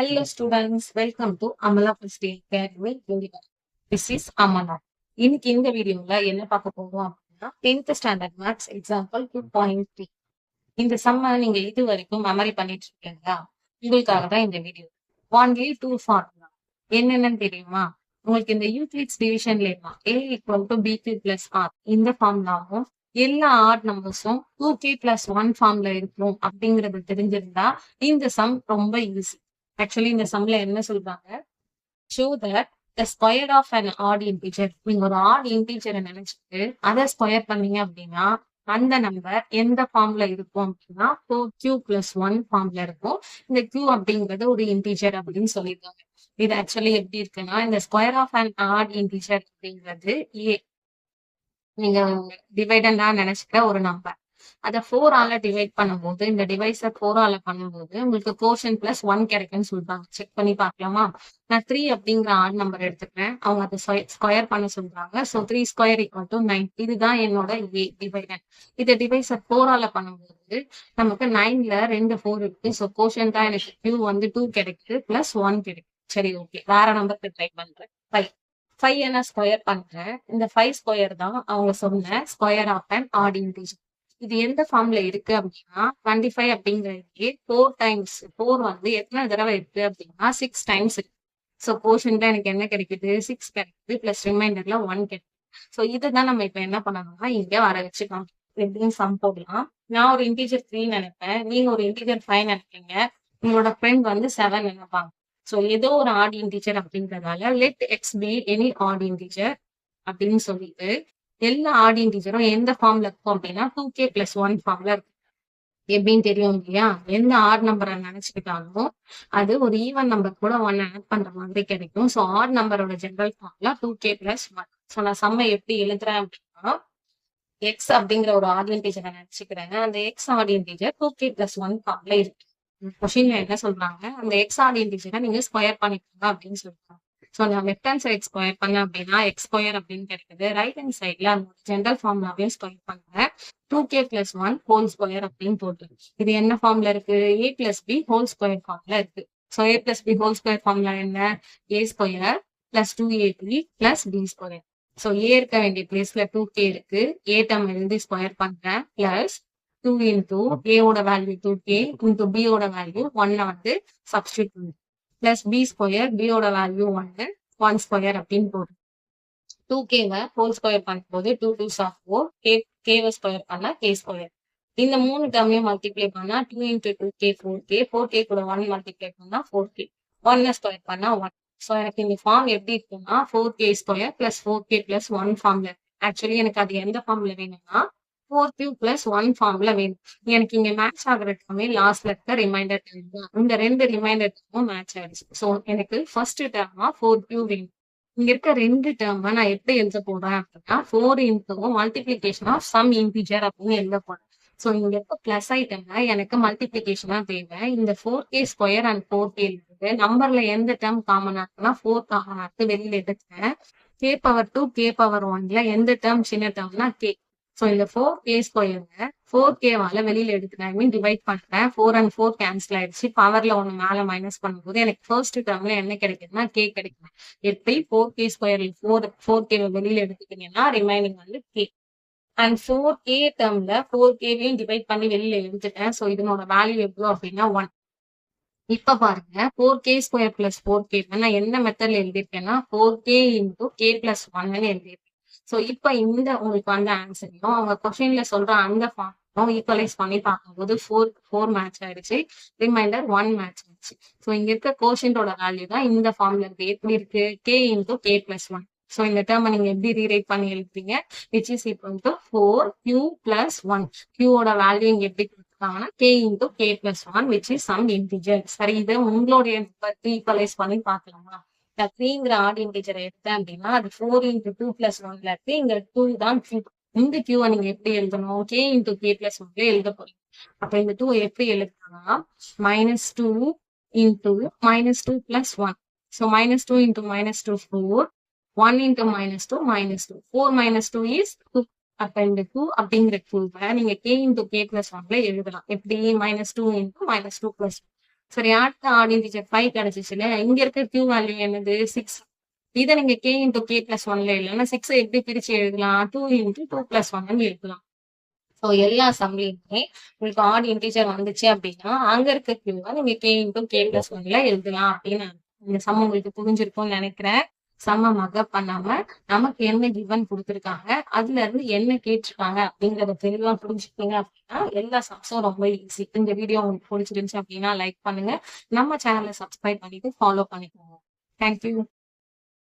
Hello students, welcome to Amala First Day Academy. This is Amala. இன்னைக்கு இந்த வீடியோல என்ன பார்க்க போறோம் அப்படின்னா 10th ஸ்டாண்டர்ட் மேத்ஸ் எக்ஸாம்பிள் 2.3. இந்த சம்ம நீங்க இது வரைக்கும் மெமரி பண்ணிட்டு இருக்கீங்களா? உங்களுக்காக தான் இந்த வீடியோ. ஒன்லி டூ ஃபார்முலா என்னென்னு தெரியுமா? உங்களுக்கு இந்த யூக்ளிட்ஸ் டிவிஷன்ல இருந்தா A = BQ + R இந்த ஃபார்முலாவும் எல்லா ஆட் நம்பர்ஸும் 2k + 1 ஃபார்ம்ல இருக்கும் அப்படிங்கறது தெரிஞ்சிருந்தா இந்த சம் ரொம்ப ஈஸி. ஆக்சுவலி இந்த சம்ல என்ன சொல்றாங்க, show that the square of an odd integer. நீங்க ஒரு ஆட் இன்டிஜரை நினைச்சிட்டு அதை ஸ்கொயர் பண்ணீங்க அப்படின்னா அந்த நம்பர் எந்த ஃபார்ம்ல இருக்கும் அப்படின்னா 4q + 1 ஃபார்ம்ல இருக்கும். இந்த q அப்படிங்கிறது ஒரு இன்டிஜர் அப்படின்னு சொல்லியிருக்காங்க. இது ஆக்சுவலி எப்படி இருக்குன்னா, இந்த square of an odd integer அப்படிங்கிறது a நீங்க டிவைடண்டா நினைச்சுக்கிற ஒரு நம்பர். அதை 4ஆல டிவைட் பண்ணும்போது, இந்த டிவைஸை 4ஆல பண்ணும்போது உங்களுக்கு கோஷன் +1 கிடைக்கும்னு சொல்றாங்க. செக் பண்ணி பார்க்கலாமா? நான் 3 அப்படிங்கிற ஆட் நம்பர் எடுத்துக்கிறேன். அவங்க அதை ஸ்கொயர் பண்ண சொல்றாங்க. ஸோ 3² = 9. இதுதான் என்னோட a டிவைடன். இதை டிவைஸை 4ஆல பண்ணும்போது நமக்கு 9ல 2 4 இருக்கு. ஸோ கோஷன் தான் எனக்கு q வந்து 2 கிடைக்குது +1 கிடைக்குது. சரி, ஓகே, வேற நம்பருக்கு ட்ரை பண்றேன். 5 என்ன ஸ்கொயர் பண்றேன். இந்த 5 ஸ்கொயர் தான் அவங்க சொன்ன square of an odd integer. இது எந்த ஃபார்ம்ல இருக்கு அப்படின்னா 25 அப்படிங்கிறது 4 டைம்ஸ் 4 வந்து எத்தனை தடவை இருக்கு அப்படின்னா 6 டைம்ஸ் இருக்கு. ஸோ கோஷன் தான் எனக்கு என்ன கிடைக்குது, 6 கிடைக்குது பிளஸ் ரிமைண்டர்ல 1 கிடைக்குது. ஸோ இதுதான் நம்ம இப்ப என்ன பண்ணணும்னா இங்க வர வச்சுக்கலாம். எப்படின்னு சம் போடலாம். நான் ஒரு இன்டிஜர் 3 நினைப்பேன், நீங்க ஒரு இன்டிஜர் 5 நினைப்பீங்க, உங்களோட ஃப்ரெண்ட் வந்து 7 நினைப்பாங்க. ஸோ ஏதோ ஒரு ஆட் இன்டிஜர் அப்படின்றதால let X be any add integer அப்படின்னு சொல்லிட்டு எல்லா ஆட் இன்டிஜரும் எந்த ஃபார்ம்ல இருக்கும் அப்படின்னா 2k + 1 ஃபார்ம்ல இருக்கும். எப்படின்னு தெரியும் இல்லையா? எந்த ஆட் நம்பரை நினைச்சுக்கிட்டாலும் அது ஒரு ஈவன் நம்பர் கூட 1 ஆட் பண்ற மாதிரி கிடைக்கும். ஸோ ஆட் நம்பரோட ஜெனரல் ஃபார்ம்ல 2k + 1. ஸோ நான் சம்மை எப்படி எழுதுறேன் அப்படின்னா, எக்ஸ் அப்படிங்கிற ஒரு ஆட் இன்டிஜரை நினைச்சுக்கிறேன். அந்த எக்ஸ் ஆட் இன்டிஜர் 2k + 1 ஃபார்ம்ல இருக்கு. கொஸ்டின்ல என்ன சொல்றாங்க, அந்த எக்ஸ் ஆட் இன்டிஜரை நீங்க ஸ்கொயர் பண்ணிக்கோங்க அப்படின்னு சொல்றாங்க. ஸோ நான் லெஃப்ட் ஹேண்ட் சைட் ஸ்கொயர் பண்ண அப்படின்னா x² அப்படின்னு கிடைக்குது. ரைட் ஹேண்ட் சைட்ல அந்த ஜெனரல் ஃபார்ம்லாவையும் ஸ்கொயர் பண்ணுறேன். 2k + 1 ஹோல் ஸ்கொயர் அப்படின்னு போட்டு இது என்ன ஃபார்ம்ல இருக்கு, a + b ஹோல் ஸ்கொயர் ஃபார்ம்ல இருக்கு. So a + b whole square ஃபார்ம்ல என்ன, a² + 2ab + b². So a இருக்க வேண்டிய பிளேஸ்ல 2k இருக்கு. a டேர்ம் எழுதி ஸ்கொயர் பண்றேன் பிளஸ் 2 into a ஓட வேல்யூ 2k into b ஓட வேல்யூ 1 வந்து சப்ஸ்டியூட் பண்ணுங்க. பிளஸ் b², b ஓட வேல்யூ 1² அப்படின்னு போடுது. 2kவை ஹோல் ஸ்கொயர் பண்ணும்போது 2 2s are 4, kவை ஸ்கொயர் பண்ணா k². இந்த 3 டேர்மையும் மல்டிப்ளை பண்ணா 2 into 2k 4k, 4k கூட 1 மல்டிப்ளை பண்ணா 4k, 1 ஸ்கொயர் பண்ணா 1. ஸோ எனக்கு இந்த ஃபார்ம் எப்படி இருக்குன்னா 4k² + 4k + 1 ஃபார்ம்ல. ஆக்சுவலி எனக்கு அது எந்த ஃபார்ம்ல வேணும்னா 4q + 1 ஃபார்ம்ல வேணும். எனக்கு இங்க மேட்ச் ஆகுற டேர்மே லாஸ்ட்ல இருக்க ரிமைண்டர் டேர்ம் தான். இந்த 2 ரிமைண்டர் டேர்மும் மேட்ச் ஆயிடுச்சு. ஸோ எனக்கு ஃபர்ஸ்ட் டேர்மா 4q வேணும். இங்க இருக்க 2 டேர்மை நான் எப்படி எழுத போறேன் அப்படின்னா 4 into multiplication of some integer அப்படின்னு எழுத போறேன். ஸோ இங்க இருக்க பிளஸ் ஐட்டம்ல எனக்கு மல்டிபிளிகேஷனா தேவை. இந்த 4k² and 4k இருக்கு. நம்பர்ல எந்த டேர்ம் காமனா இருக்குன்னா 4 காமனா இருக்கு. வெளியில எடுத்தேன். k⁻2 k⁻1ல எந்த டேர்ம் சின்ன டேர்ம்னா k. ஸோ இந்த 4k² 4kவால வெளியில எடுத்துட்டேன். ஐ மீன் டிவைட் பண்றேன். 4 and 4 கேன்சல் ஆயிடுச்சு. பவர்ல 1 மேல மைனஸ் பண்ணும்போது எனக்கு ஃபர்ஸ்ட் டேர்ம்ல என்ன கிடைக்குதுன்னா k கிடைக்கும். எப்படி 4k² 4k வெளியில எடுத்துட்டீங்கன்னா ரிமைனிங் வந்து k. அண்ட் 4k டேர்ம்ல 4kவையும் டிவைட் பண்ணி வெளியில எடுத்துட்டேன். ஸோ இதனோட வேல்யூ எவ்வளோ அப்படின்னா 1. இப்ப பாருங்க 4k² + 4k நான் என்ன மெத்தட்ல எழுதியிருக்கேன்னா 4k into k + 1 எழுதியிருக்கேன். ஸோ இப்ப இந்த உங்களுக்கு வந்து ஆன்சரையும் அவங்க கொஸ்டின்ல சொல்ற அந்த ஃபார்மும் ஈக்குவலைஸ் பண்ணி பார்க்கும்போது 4 மேட்ச் ஆயிடுச்சு, ரிமைண்டர் 1 மேட்ச் ஆயிடுச்சு. ஸோ இங்க இருக்க கோஷன்டோட வேல்யூ தான் இந்த ஃபார்ம்ல இருக்கு. எப்படி இருக்கு, k into k + 1. ஸோ இந்த டேர்மை நீங்க எப்படி ரீரைட் பண்ணி எழுதுறீங்க, which is equal to 4q + 1. q ஓட வேல்யூ இங்க எப்படி கொடுத்துருக்காங்கன்னா k into k + 1 which is some integer. சரி, இதை உங்களுடைய நம்பருக்கு ஈக்குவலைஸ் பண்ணி பார்க்கலாமா? 3ங்கிற ஆட் இன்டிஜரை எடுத்தேன் அப்படின்னா அது 4 into 2 + 1ல இருக்கு. இந்த 2 தான் q. இந்த q நீங்க எப்படி எழுதணும், k into k + 1 எழுத போறீங்க. அப்ப இந்த 2 எப்படி எழுதுனா -2 into -2 + 1. So -2 into -2 4, 1 into -2 -2, 4 - 2 is 2. அப்ப இந்த 2 அப்படிங்கிற 2வை நீங்க k into k + 1ல எழுதலாம். எப்படி -2 into -2 + 1. சரி, அடுத்த ஆட் இன்டிஜர் 5 கிடைச்சிச்சு இல்லையா? இங்க இருக்க Q வேல்யூ என்னது? 6. இத நீங்க K இன்டூ K பிளஸ் 1ல இல்லன்னா 6 எப்படி பிரிச்சு எழுதலாம்? 2 இன்டூ 2 பிளஸ் 1ன்னு எழுதலாம். ஸோ எல்லா சம்லயுமே உங்களுக்கு ஆட் இன்டிஜர் வந்துச்சு அப்படின்னா, அங்க இருக்க Qவ நீங்க K இன்டூ K பிளஸ் 1ல எழுதலாம் அப்படின்னு அர்த்தம். இந்த சம் உங்களுக்கு புரிஞ்சிருக்கும்னு நினைக்கிறேன். சம்ம மக்கப் பண்ணாம நமக்கு என்ன கிவன் குடுத்துருக்காங்க, அதுல இருந்து என்ன கேட்டிருக்காங்க அப்படிங்கிறத தெளிவா புரிஞ்சுக்கிட்டீங்க அப்படின்னா, எல்லா சம்ஸும் ரொம்ப ஈஸி. இந்த வீடியோ உங்களுக்கு புடிச்சிருந்துச்சு அப்படின்னா லைக் பண்ணுங்க. நம்ம சேனல சப்ஸ்கிரைப் பண்ணிட்டு ஃபாலோ பண்ணிக்கோங்க. Thank you.